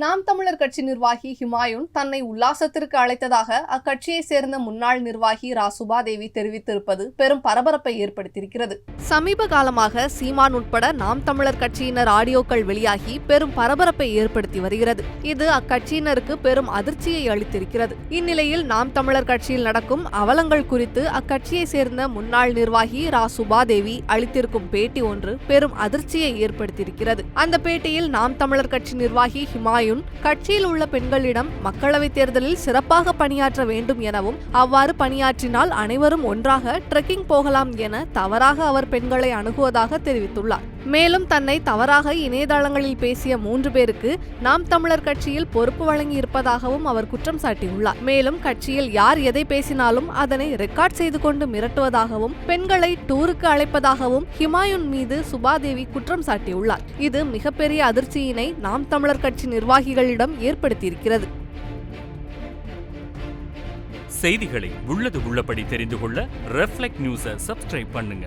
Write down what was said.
நாம் தமிழர் கட்சி நிர்வாகி ஹுமாயூன் தன்னை உல்லாசத்திற்கு அழைத்ததாக அக்கட்சியை சேர்ந்த முன்னாள் நிர்வாகி சுபாதேவி தெரிவித்திருப்பது பெரும் பரபரப்பை ஏற்படுத்தியிருக்கிறது. சமீப காலமாக சீமான் உட்பட நாம் தமிழர் கட்சியினர் ஆடியோக்கள் வெளியாகி பெரும் பரபரப்பை ஏற்படுத்தி வருகிறது. இது அக்கட்சியினருக்கு பெரும் அதிர்ச்சியை அளித்திருக்கிறது. இந்நிலையில் நாம் தமிழர் கட்சியில் நடக்கும் அவலங்கள் குறித்து அக்கட்சியை சேர்ந்த முன்னாள் நிர்வாகி சுபாதேவி அளித்திருக்கும் பேட்டி ஒன்று பெரும் அதிர்ச்சியை ஏற்படுத்தியிருக்கிறது. அந்த பேட்டியில் நாம் தமிழர் கட்சி நிர்வாகி ஹுமாயூன் கட்சியில் உள்ள பெண்களிடம் மக்களவைத் தேர்தலில் சிறப்பாக பணியாற்ற வேண்டும் எனவும் அவ்வாறு பணியாற்றினால் அனைவரும் ஒன்றாக ட்ரெக்கிங் போகலாம் என தவறாக அவர் பெண்களை அணுகுவதாக தெரிவித்துள்ளார். மேலும் தன்னை தவறாக இணையதளங்களில் பேசிய 3 பேருக்கு நாம் தமிழர் கட்சியில் பொறுப்பு வழங்கி இருப்பதாகவும் அவர் குற்றம் சாட்டியுள்ளார். மேலும் கட்சியில் யார் எதை பேசினாலும் அதனை ரெக்கார்ட் செய்து கொண்டு மிரட்டுவதாகவும் பெண்களை டூருக்கு அழைப்பதாகவும் ஹுமாயூன் மீது சுபாதேவி குற்றம் சாட்டியுள்ளார். இது மிகப்பெரிய அதிர்ச்சியினை நாம் தமிழர் கட்சி நிர்வாகிகளிடம் ஏற்படுத்தியிருக்கிறது. செய்திகளை உள்ளது உள்ளபடி தெரிந்து கொள்ள ரெஃப்ளெக்ட் நியூஸை சப்ஸ்கிரைப் பண்ணுங்க.